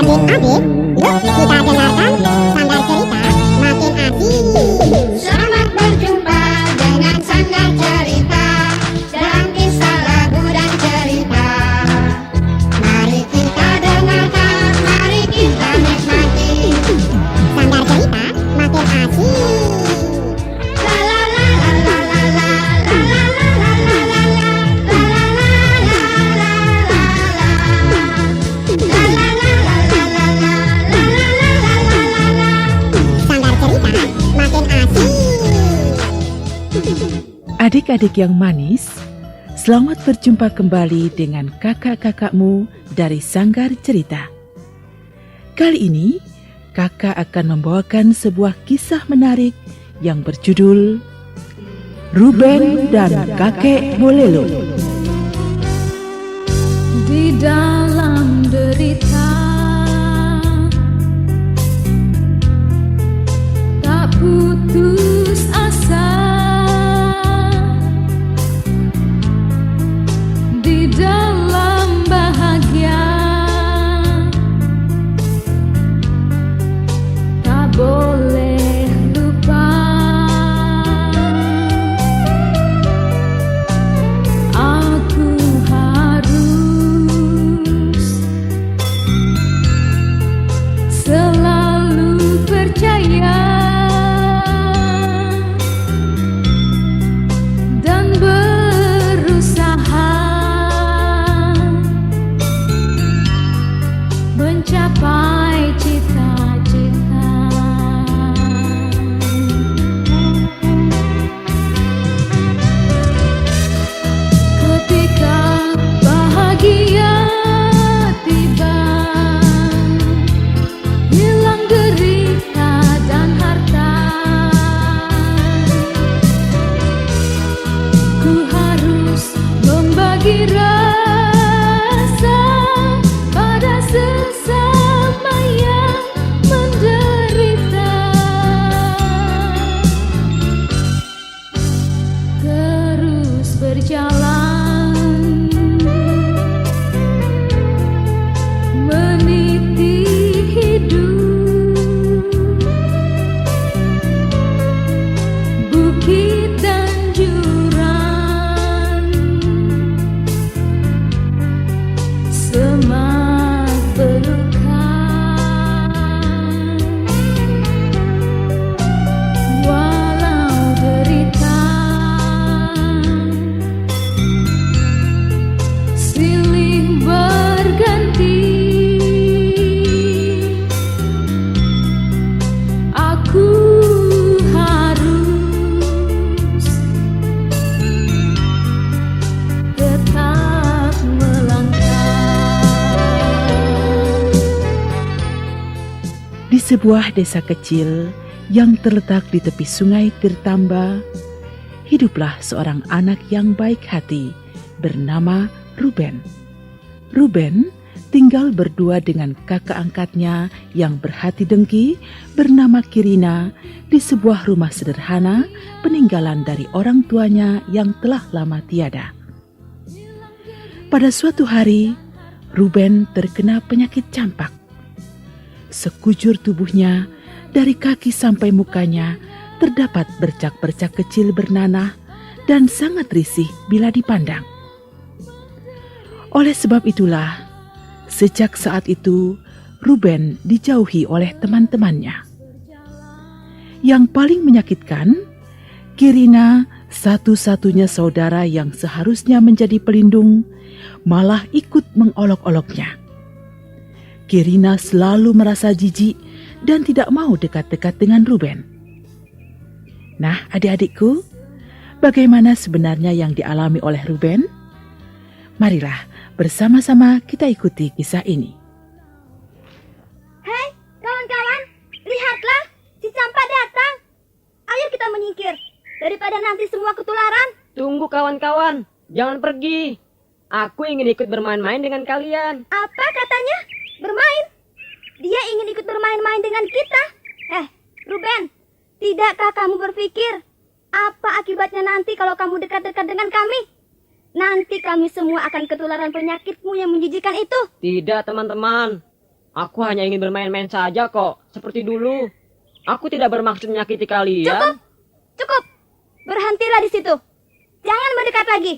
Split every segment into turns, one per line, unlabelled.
Adik-adik, yuk kita dengarkan Sanggar Cerita makin asik.
Selamat berjumpa dengan Sanggar Cerita dalam kisah lagu dan cerita. Mari kita dengarkan, mari kita nikmati.
Sanggar Cerita makin asik.
La la la la la la la la la la la la la la
Sanggar Cerita makin asik.
Adik-adik yang manis, selamat berjumpa kembali dengan kakak-kakakmu dari Sanggar Cerita. Kali ini, kakak akan membawakan sebuah kisah menarik yang berjudul Ruben dan Kakek Bolelo.
Di dalam derita tak putus asa, di dalam bahagia tak boleh lupa. Aku harus selalu percaya dan berusaha mencapai cita-cita. Ketika bahagia tiba, hilang derita dan harta, ku harus membagi rasa pada sesama yang menderita. Terus berjalan meniti hidup, bukit dan jurang, semak belukar. Walau derita silih berganti, aku harus tetap melangkah.
Di sebuah desa kecil yang terletak di tepi sungai Tirtamba, hiduplah seorang anak yang baik hati bernama Ruben. Ruben tinggal berdua dengan kakak angkatnya yang berhati dengki bernama Kirina di sebuah rumah sederhana peninggalan dari orang tuanya yang telah lama tiada. Pada suatu hari, Ruben terkena penyakit campak. Sekujur tubuhnya, dari kaki sampai mukanya, terdapat bercak-bercak kecil bernanah dan sangat risih bila dipandang. Oleh sebab itulah, sejak saat itu, Ruben dijauhi oleh teman-temannya. Yang paling menyakitkan, Kirina, satu-satunya saudara yang seharusnya menjadi pelindung, malah ikut mengolok-oloknya. Kirina selalu merasa jijik dan tidak mau dekat-dekat dengan Ruben. Nah, adik-adikku, bagaimana sebenarnya yang dialami oleh Ruben? Marilah bersama-sama kita ikuti kisah ini.
Hei, kawan-kawan, lihatlah, si Campak datang. Ayo kita menyingkir, daripada nanti semua ketularan.
Tunggu kawan-kawan, jangan pergi. Aku ingin ikut bermain-main dengan kalian.
Apa katanya? Bermain? Dia ingin ikut bermain-main dengan kita. Ruben, tidakkah kamu berpikir apa akibatnya nanti kalau kamu dekat-dekat dengan kami? nanti kami semua akan ketularan penyakitmu yang menjijikan itu.
Tidak, teman-teman. Aku hanya ingin bermain-main saja kok, seperti dulu. Aku tidak bermaksud menyakiti kalian.
Cukup. Berhentilah di situ. Jangan mendekat lagi.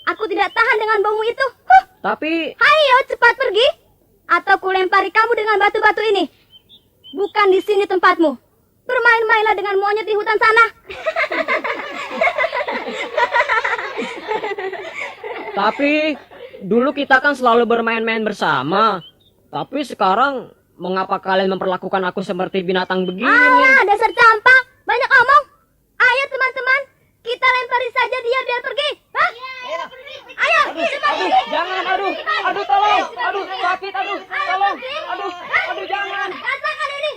Aku tidak tahan dengan baumu itu.
Tapi,
Hayo, cepat pergi. Atau kulempari kamu dengan batu-batu ini. Bukan di sini tempatmu. Bermain-mainlah dengan monyet di hutan sana.
tapi dulu kita kan selalu bermain-main bersama. Tapi sekarang, mengapa kalian memperlakukan aku seperti binatang begini?
Alah, dasar campak. Banyak omong. Ayo teman-teman, kita lempari saja dia biar pergi. Hah? Ayo, cepat pergi.
Jangan, aduh, tolong, aduh, sakit, aduh, tolong, aduh, jangan.
Rasakan ini.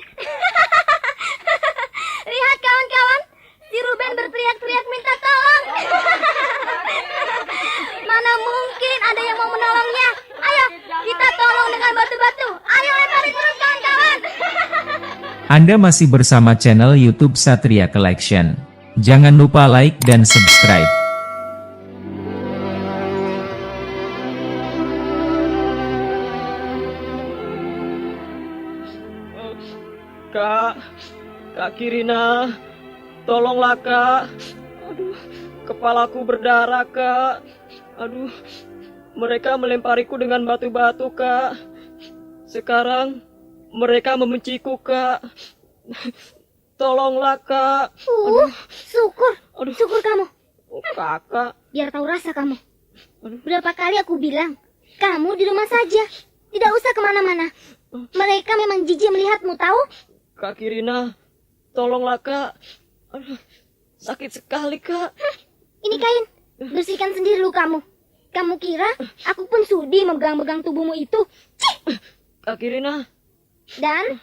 Lihat kawan-kawan, si Ruben berteriak-teriak minta tolong. Mana mungkin ada yang mau menolongnya. Ayo, kita tolong dengan batu-batu. Ayo lempari terus kawan-kawan.
Anda masih bersama channel YouTube Satria Collection. Jangan lupa like dan subscribe.
Kak Kirina, tolonglah Kak. Aduh, kepalaku berdarah Kak. Aduh, mereka melempariku dengan batu-batu Kak. Sekarang mereka membenciku Kak. Tolonglah Kak.
Syukur.
Aduh.
Syukur kamu.
Oh, Kakak.
Biar tahu rasa kamu. Berapa kali aku bilang, kamu di rumah saja. Tidak usah kemana-mana. Mereka memang jijik melihatmu, tahu?
Kak Kirina, tolonglah Kak. Aduh, sakit sekali Kak.
Ini kain. Bersihkan sendiri lukamu. Kamu kira aku pun sudi memegang-megang tubuhmu itu? Cih!
Kak Kirina.
Dan,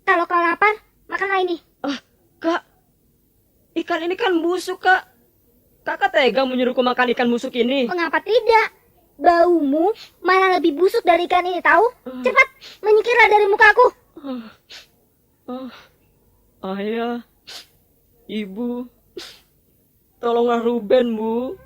kalau kau lapar, makanlah ini.
Kak, ikan ini kan busuk Kak. Kakak tega menyuruhku makan ikan busuk ini.
Mengapa tidak? Baumu malah lebih busuk dari ikan ini, tahu? Cepat, menyingkirlah dari mukaku.
Ayah, Ibu, tolonglah Ruben, Bu.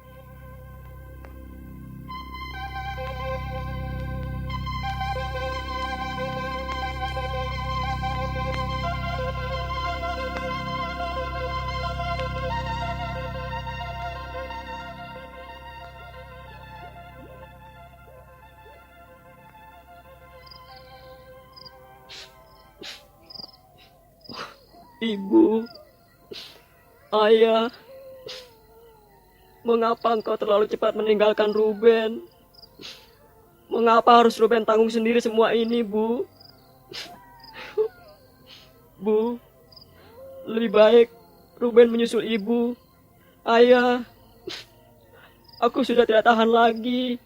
Ibu, Ayah, mengapa engkau terlalu cepat meninggalkan Ruben? Mengapa harus Ruben tanggung sendiri semua ini, Bu? Bu, lebih baik Ruben menyusul Ibu. Ayah, aku sudah tidak tahan lagi.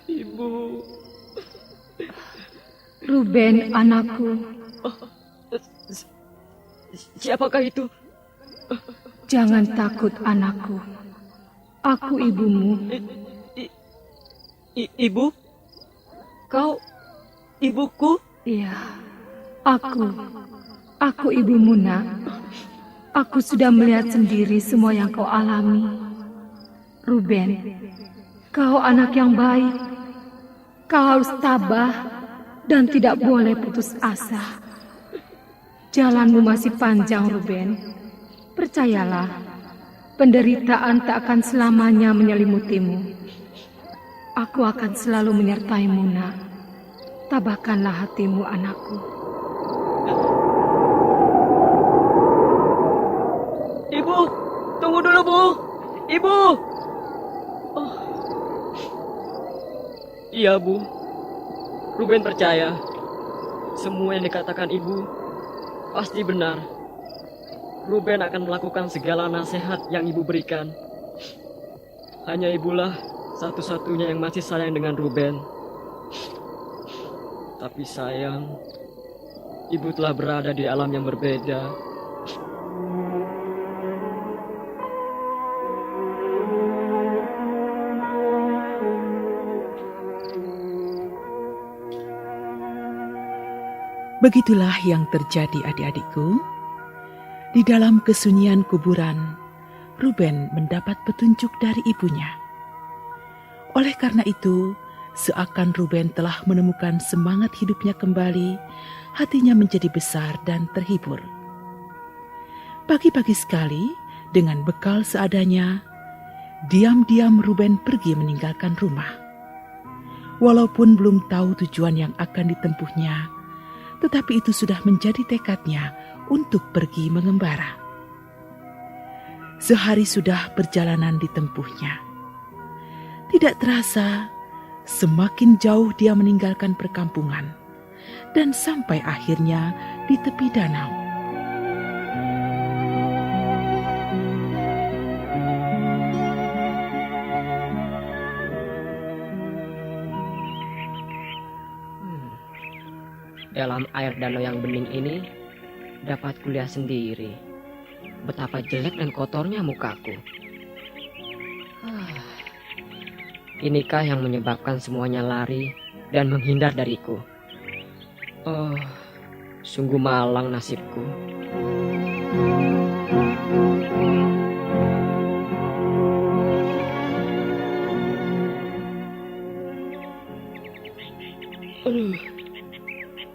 Ibu.
Ruben, anakku,
Siapakah itu?
jangan takut anakku. Aku ibumu.
Ibu? Kau ibuku?
Iya, aku ibumu nak. Aku sudah melihat sendiri semua yang kau alami. Ruben, kau anak yang baik. Kau harus tabah dan tidak boleh putus asa. Jalanmu masih panjang, Ruben. Percayalah, penderitaan tak akan selamanya menyelimutimu. Aku akan selalu menyertaimu, nak. Tabahkanlah hatimu, anakku.
Ibu, tunggu dulu, Bu. Ibu. Oh. Iya, Bu. Ruben percaya. Semua yang dikatakan Ibu pasti benar. Ruben akan melakukan segala nasihat yang Ibu berikan. Hanya Ibulah satu-satunya yang masih sayang dengan Ruben. Tapi sayang, Ibu telah berada di alam yang berbeda.
Begitulah yang terjadi adik-adikku. Di dalam kesunyian kuburan, Ruben mendapat petunjuk dari ibunya. Oleh karena itu, seakan Ruben telah menemukan semangat hidupnya kembali, hatinya menjadi besar dan terhibur. Pagi-pagi sekali, dengan bekal seadanya, diam-diam Ruben pergi meninggalkan rumah. Walaupun belum tahu tujuan yang akan ditempuhnya, tetapi itu sudah menjadi tekadnya untuk pergi mengembara. Sehari sudah perjalanan ditempuhnya. Tidak terasa, semakin jauh dia meninggalkan perkampungan dan sampai akhirnya di tepi danau.
Dalam air danau yang bening ini, dapat kulihat sendiri betapa jelek dan kotornya mukaku. Inikah yang menyebabkan semuanya lari dan menghindar dariku? Oh, sungguh malang nasibku.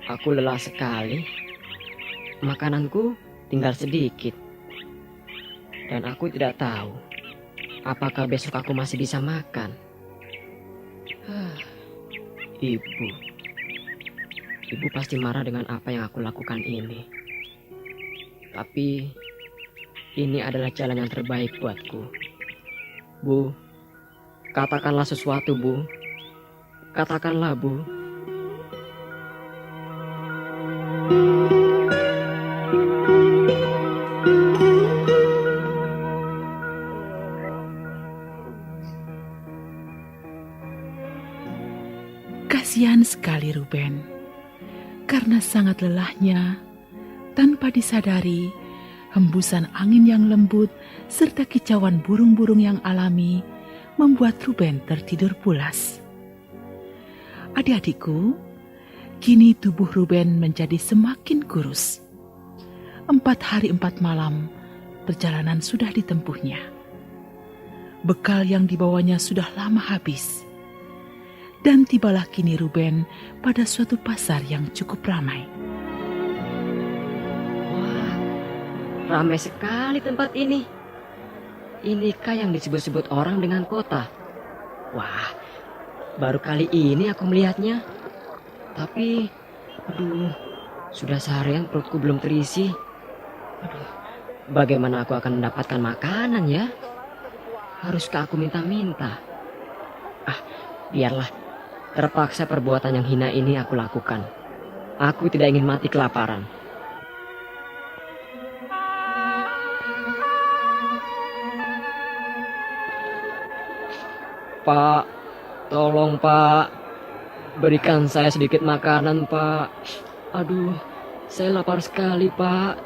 Aku lelah sekali. Makananku tinggal sedikit. Dan aku tidak tahu apakah besok aku masih bisa makan. Ibu pasti marah dengan apa yang aku lakukan ini. Tapi ini adalah jalan yang terbaik buatku. Bu, katakanlah sesuatu, Bu. Katakanlah, Bu.
Kasihan sekali Ruben, karena sangat lelahnya, tanpa disadari, hembusan angin yang lembut serta kicauan burung-burung yang alami membuat Ruben tertidur pulas. Adik-adikku, kini tubuh Ruben menjadi semakin kurus. 4 hari 4 malam perjalanan sudah ditempuhnya. Bekal yang dibawanya sudah lama habis. Dan tibalah kini Ruben pada suatu pasar yang cukup ramai.
Wah, ramai sekali tempat ini. Inikah yang disebut-sebut orang dengan kota? Wah, baru kali ini aku melihatnya. Tapi, sudah seharian perutku belum terisi. Bagaimana aku akan mendapatkan makanan ya? Haruskah aku minta-minta? Biarlah. Terpaksa perbuatan yang hina ini aku lakukan. Aku tidak ingin mati kelaparan. Pak, tolong Pak. Berikan saya sedikit makanan, Pak. Aduh, saya lapar sekali, Pak.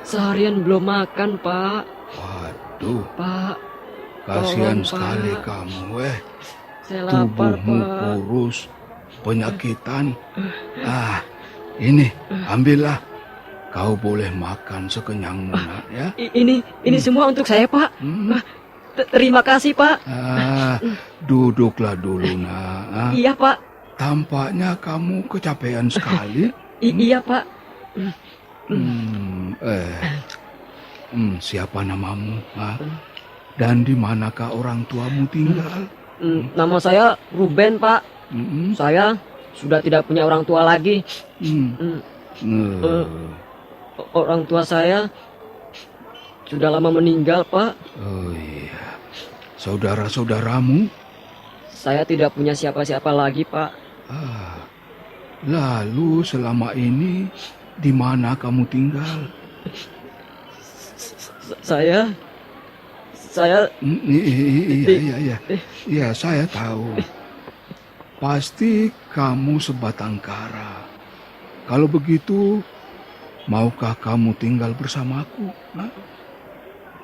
Seharian belum makan, Pak.
Waduh,
Pak,
kasihan
tolong,
sekali
Pak.
kamu,
Saya lapar,
tubuhmu
Pak.
kurus, penyakitan. Ini, ambillah. Kau boleh makan sekenyangmu, nak, ya.
Ini semua untuk saya, Pak. Terima kasih, Pak.
Duduklah dulu, nak.
Iya, Pak.
Tampaknya kamu kecapean sekali.
Iya, Pak.
Siapa namamu? Dan di manakah orang tuamu tinggal?
Nama saya Ruben, Pak. Saya sudah tidak punya orang tua lagi. Orang tua saya sudah lama meninggal, Pak.
Oh iya. Saudara-saudaramu?
Saya tidak punya siapa-siapa lagi, Pak.
Lalu selama ini di mana kamu tinggal?
Saya
Iya, saya tahu. Pasti kamu sebatang kara. Kalau begitu, maukah kamu tinggal bersamaku?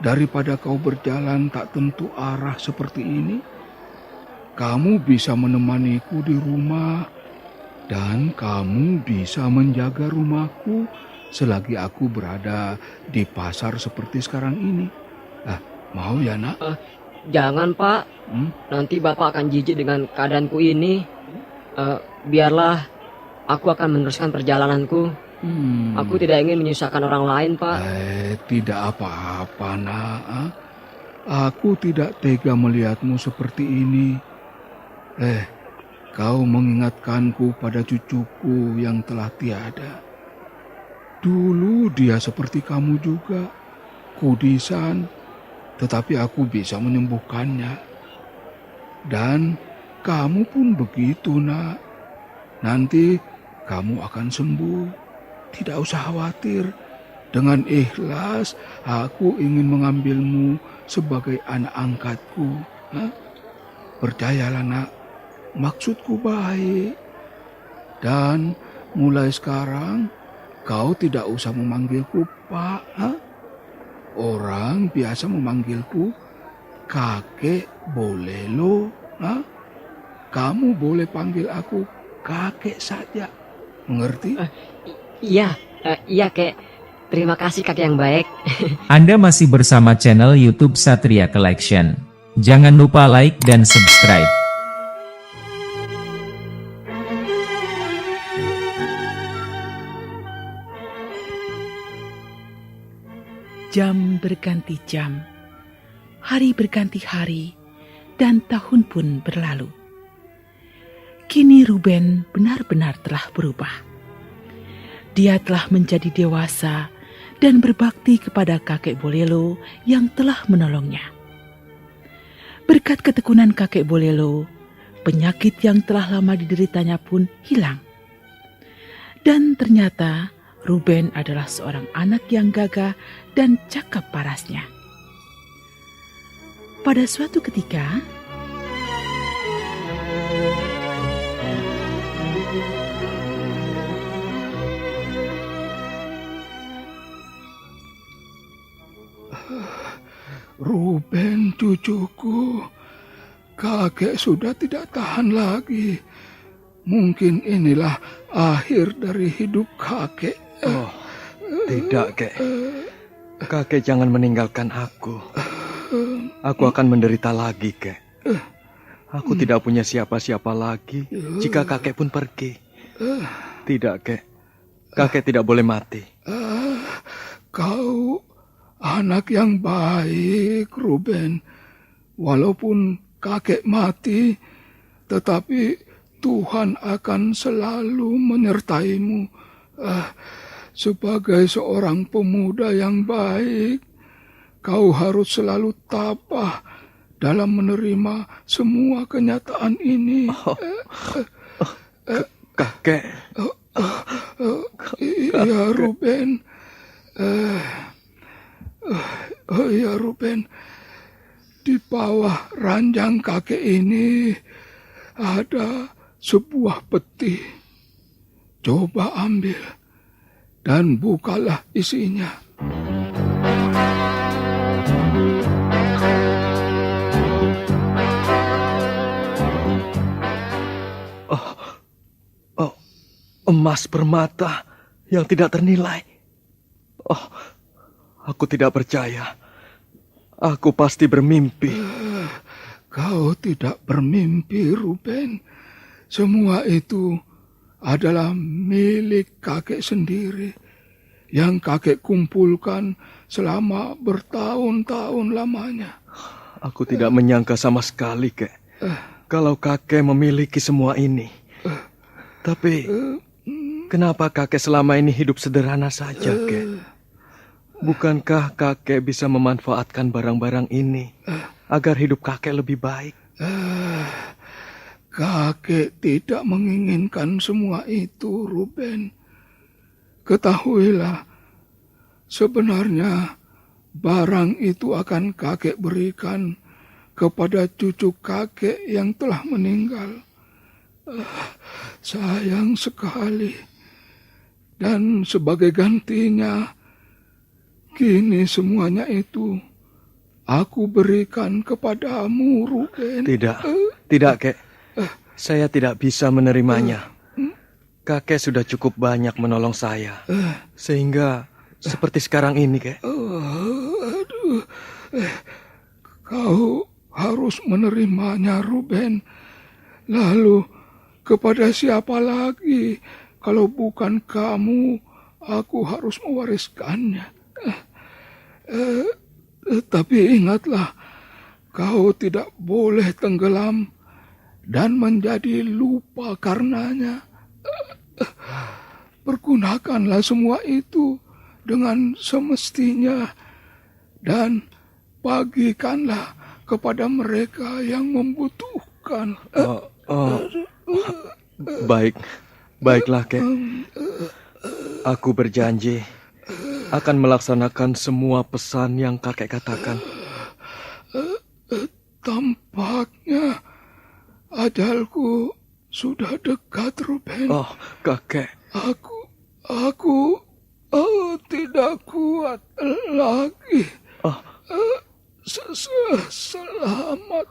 Daripada kau berjalan tak tentu arah seperti ini, kamu bisa menemaniku di rumah dan kamu bisa menjaga rumahku selagi aku berada di pasar seperti sekarang ini. Mau ya, nak?
Jangan, Pak. Nanti Bapak akan jijik dengan keadaanku ini. Biarlah aku akan meneruskan perjalananku. Aku tidak ingin menyusahkan orang lain, Pak.
Tidak apa-apa, nak. Aku tidak tega melihatmu seperti ini. Kau mengingatkanku pada cucuku yang telah tiada. Dulu dia seperti kamu juga, kudisan, tetapi aku bisa menyembuhkannya. Dan kamu pun begitu, nak. Nanti kamu akan sembuh. Tidak usah khawatir. Dengan ikhlas, aku ingin mengambilmu sebagai anak angkatku. Percayalah, nak. Maksudku baik. Dan mulai sekarang, kau tidak usah memanggilku Pak. Orang biasa memanggilku Kakek Bolelo. Kamu boleh panggil aku kakek saja. Mengerti?
Iya, Kek. Terima kasih, kakek yang baik.
Anda masih bersama channel YouTube Satria Collection. Jangan lupa like dan subscribe.
Jam berganti jam, hari berganti hari, dan tahun pun berlalu. Kini Ruben benar-benar telah berubah. Dia telah menjadi dewasa dan berbakti kepada kakek Bolelo yang telah menolongnya. Berkat ketekunan kakek Bolelo, penyakit yang telah lama dideritanya pun hilang. Dan ternyata Ruben adalah seorang anak yang gagah dan cakap parasnya. Pada suatu ketika,
Ruben, cucuku, kakek sudah tidak tahan lagi. Mungkin inilah akhir dari hidup kakek.
Oh, tidak, Kek. Kakek jangan meninggalkan aku. Aku akan menderita lagi, Kek. Aku tidak punya siapa-siapa lagi jika kakek pun pergi. Tidak, Kek. Kakek tidak boleh mati.
Kau anak yang baik, Ruben. Walaupun kakek mati, tetapi Tuhan akan selalu menyertaimu. Sebagai seorang pemuda yang baik, kau harus selalu tabah dalam menerima semua kenyataan ini.
Kakek.
Iya, Ruben. Iya, Ruben. Di bawah ranjang kakek ini ada sebuah peti. Coba ambil dan bukalah isinya.
Emas permata yang tidak ternilai. Aku tidak percaya. Aku pasti bermimpi.
Kau tidak bermimpi, Ruben. Semua itu adalah milik kakek sendiri yang kakek kumpulkan selama bertahun-tahun lamanya.
Aku tidak menyangka sama sekali, Kek, kalau kakek memiliki semua ini. Tapi kenapa kakek selama ini hidup sederhana saja, Kek? Bukankah kakek bisa memanfaatkan barang-barang ini agar hidup kakek lebih baik?
Kakek tidak menginginkan semua itu, Ruben. Ketahuilah, sebenarnya barang itu akan kakek berikan kepada cucu kakek yang telah meninggal. Sayang sekali. Dan sebagai gantinya, kini semuanya itu aku berikan kepadamu, Ruben.
Tidak, Kek. Saya tidak bisa menerimanya. Kakek sudah cukup banyak menolong saya. Sehingga seperti sekarang ini, Kek.
Kau harus menerimanya, Ruben. Lalu, kepada siapa lagi kalau bukan kamu, aku harus mewariskannya. Tapi ingatlah, kau tidak boleh tenggelam dan menjadi lupa karenanya. Pergunakanlah semua itu dengan semestinya dan bagikanlah kepada mereka yang membutuhkan.
Baiklah, Kek. Aku berjanji akan melaksanakan semua pesan yang kakek katakan.
Tampaknya ajalku sudah dekat, Ruben.
Oh, kakek.
Aku tidak kuat lagi. Selamat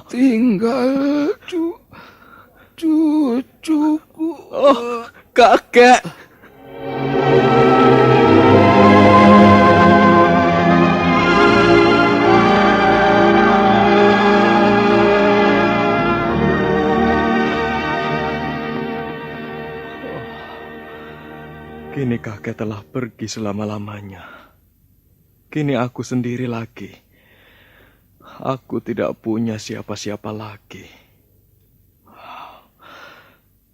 tinggal cucuku.
Oh, kakek. Kini kakek telah pergi selama-lamanya. Kini aku sendiri lagi. Aku tidak punya siapa-siapa lagi.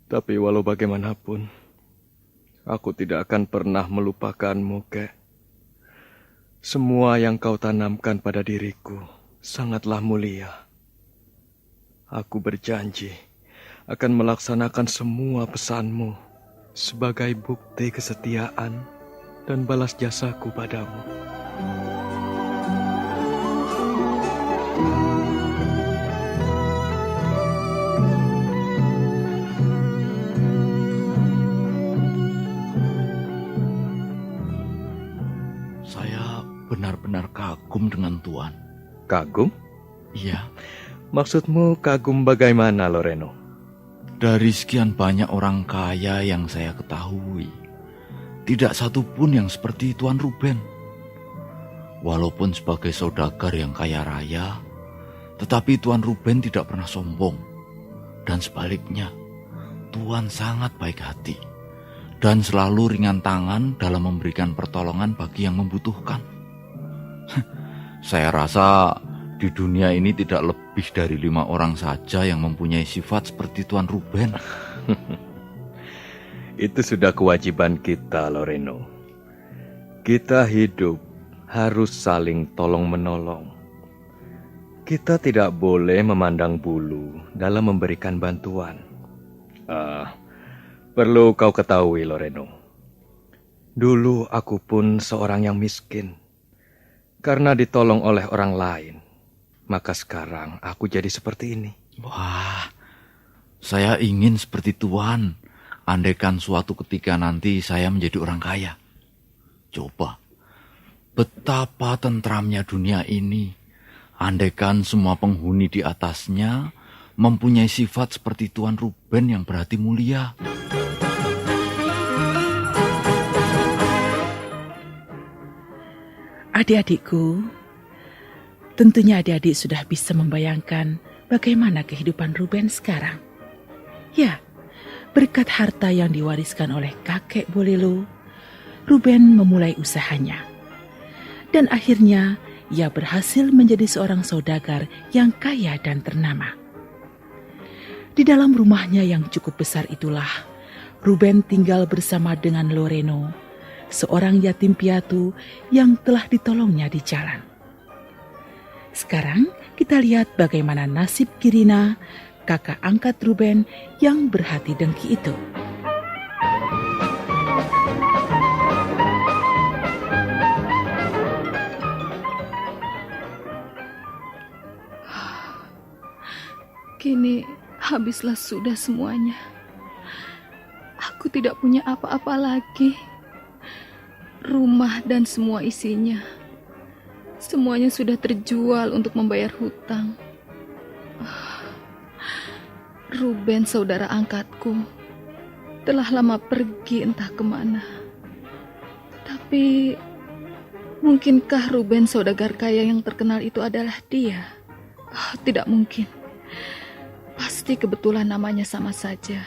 Tapi walau bagaimanapun, aku tidak akan pernah melupakanmu, Kek. Semua yang kau tanamkan pada diriku sangatlah mulia. Aku berjanji akan melaksanakan semua pesanmu sebagai bukti kesetiaan dan balas jasaku padamu.
Saya benar-benar kagum dengan Tuan.
Kagum?
Iya.
Maksudmu kagum bagaimana, Loreno?
Dari sekian banyak orang kaya yang saya ketahui, tidak satu pun yang seperti Tuan Ruben. Walaupun sebagai saudagar yang kaya raya, tetapi Tuan Ruben tidak pernah sombong. Dan sebaliknya, Tuan sangat baik hati dan selalu ringan tangan dalam memberikan pertolongan bagi yang membutuhkan. Saya rasa di dunia ini tidak lebih dari 5 orang saja yang mempunyai sifat seperti Tuan Ruben.
Itu sudah kewajiban kita, Loreno. Kita hidup harus saling tolong-menolong. Kita tidak boleh memandang bulu dalam memberikan bantuan. Perlu kau ketahui, Loreno. Dulu aku pun seorang yang miskin. Karena ditolong oleh orang lain, maka sekarang aku jadi seperti ini.
Wah, saya ingin seperti Tuan. Andaikan suatu ketika nanti saya menjadi orang kaya. Coba, betapa tentramnya dunia ini. Andaikan semua penghuni di atasnya mempunyai sifat seperti Tuan Ruben yang berhati mulia.
Adik-adikku, tentunya adik-adik sudah bisa membayangkan bagaimana kehidupan Ruben sekarang. Ya, berkat harta yang diwariskan oleh kakek Bolelo, Ruben memulai usahanya. Dan akhirnya ia berhasil menjadi seorang saudagar yang kaya dan ternama. Di dalam rumahnya yang cukup besar itulah, Ruben tinggal bersama dengan Loreno, seorang yatim piatu yang telah ditolongnya di jalan. Sekarang kita lihat bagaimana nasib Kirina, kakak angkat Ruben yang berhati dengki itu.
Kini habislah sudah semuanya. Aku tidak punya apa-apa lagi. Rumah dan semua isinya, semuanya sudah terjual untuk membayar hutang. Ruben, saudara angkatku, telah lama pergi entah kemana. Tapi Mungkinkah Ruben saudagar kaya yang terkenal itu adalah dia? Tidak mungkin. Pasti kebetulan namanya sama saja.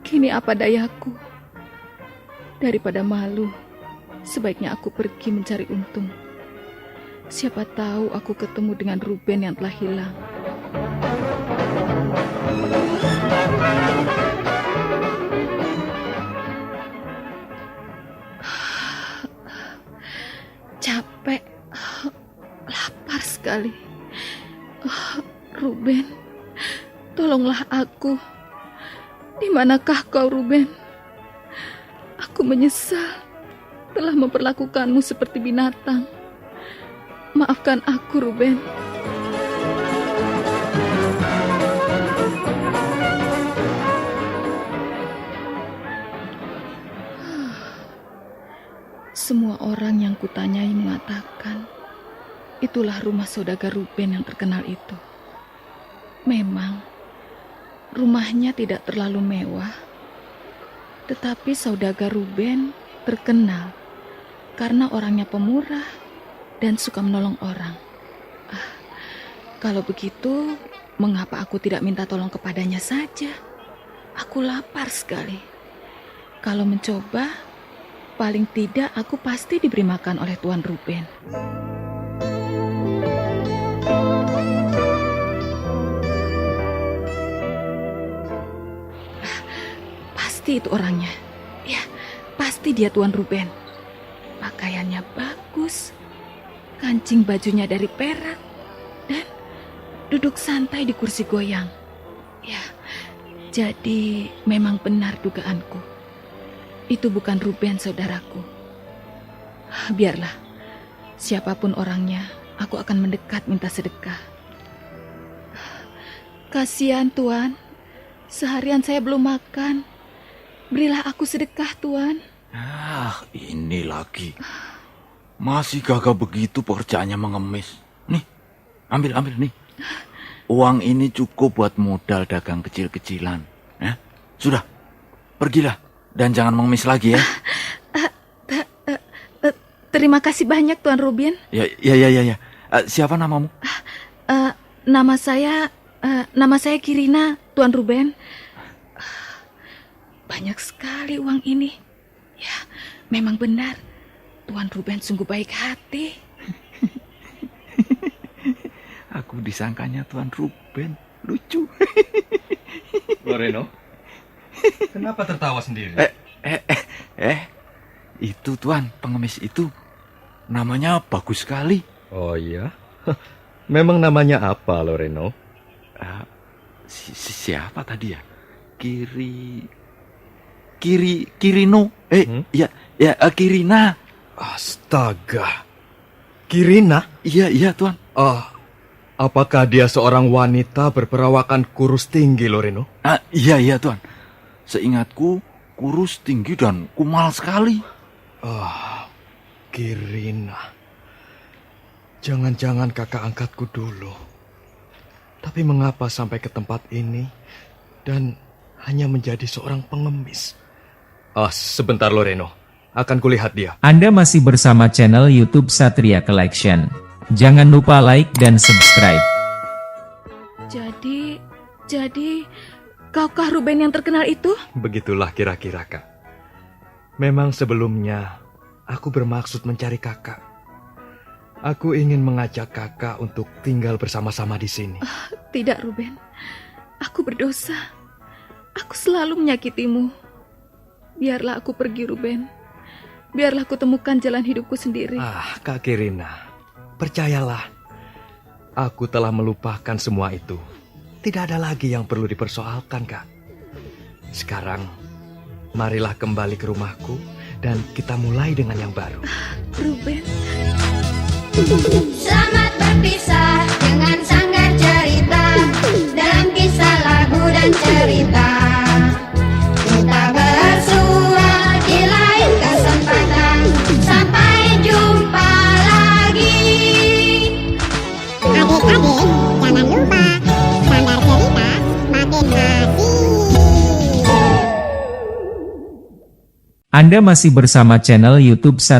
Kini apa dayaku? Daripada malu, sebaiknya aku pergi mencari untung. Siapa tahu aku ketemu dengan Ruben yang telah hilang. Capek, lapar sekali. Ruben, tolonglah aku. Di manakah kau, Ruben? Aku menyesal telah memperlakukanmu seperti binatang. Maafkan aku, Ruben. Semua orang yang kutanyai mengatakan itulah rumah saudagar Ruben yang terkenal itu. Memang rumahnya tidak terlalu mewah, tetapi saudagar Ruben terkenal karena orangnya pemurah dan suka menolong orang. Kalau begitu, mengapa aku tidak minta tolong kepadanya saja? Aku lapar sekali. Kalau mencoba, paling tidak aku pasti diberi makan oleh Tuan Ruben. Pasti itu orangnya. Ya, pasti dia Tuan Ruben. Pakaiannya bagus, kancing bajunya dari perak, dan duduk santai di kursi goyang. Ya, jadi memang benar dugaanku. Itu bukan Ruben, saudaraku. Biarlah, siapapun orangnya, aku akan mendekat minta sedekah. Kasihan, Tuan. Seharian saya belum makan. Berilah aku sedekah, Tuan.
Ini lagi. Masih gagah begitu pekerjaannya mengemis. Nih, ambil nih. Uang ini cukup buat modal dagang kecil-kecilan. Ya, sudah, pergilah. Dan jangan mengemis lagi ya.
Terima kasih banyak, Tuan Ruben.
Ya. Siapa namamu?
Nama saya Kirina, Tuan Ruben. Banyak sekali uang ini. Ya, memang benar. Tuan Ruben sungguh baik hati.
Aku disangkanya Tuan Ruben. Lucu.
Loreno, kenapa tertawa sendiri?
Itu Tuan, pengemis itu. Namanya bagus sekali.
Oh iya? Memang namanya apa, Loreno?
Siapa tadi ya? Kirino. Kirina.
Astaga. Kirina?
Iya, Tuan.
Apakah dia seorang wanita berperawakan kurus tinggi, Loreno?
Iya, Tuan. Seingatku, kurus tinggi dan kumal sekali.
Kirina. Jangan-jangan kakak angkatku dulu. Tapi mengapa sampai ke tempat ini dan hanya menjadi seorang pengemis? Sebentar, Loreno. Akan kulihat dia.
Anda masih bersama channel YouTube Satria Collection. Jangan lupa like dan subscribe.
Jadi, kaukah Ruben yang terkenal itu?
Begitulah kira-kira, Kak. Memang sebelumnya aku bermaksud mencari kakak. Aku ingin mengajak kakak untuk tinggal bersama-sama di sini.
Tidak, Ruben. Aku berdosa. Aku selalu menyakitimu. Biarlah aku pergi, Ruben. Biarlah aku temukan jalan hidupku sendiri.
Kak Kirina, percayalah. Aku telah melupakan semua itu. Tidak ada lagi yang perlu dipersoalkan, Kak. Sekarang, marilah kembali ke rumahku dan kita mulai dengan yang baru.
Ruben.
Selamat berpisah dengan sanggar cerita dalam kisah lagu dan cerita. Kita bersua di lain kesempatan. Sampai jumpa lagi. Adik-adik, jangan lupa sanggar cerita makin asik.
Anda masih bersama channel YouTube Satria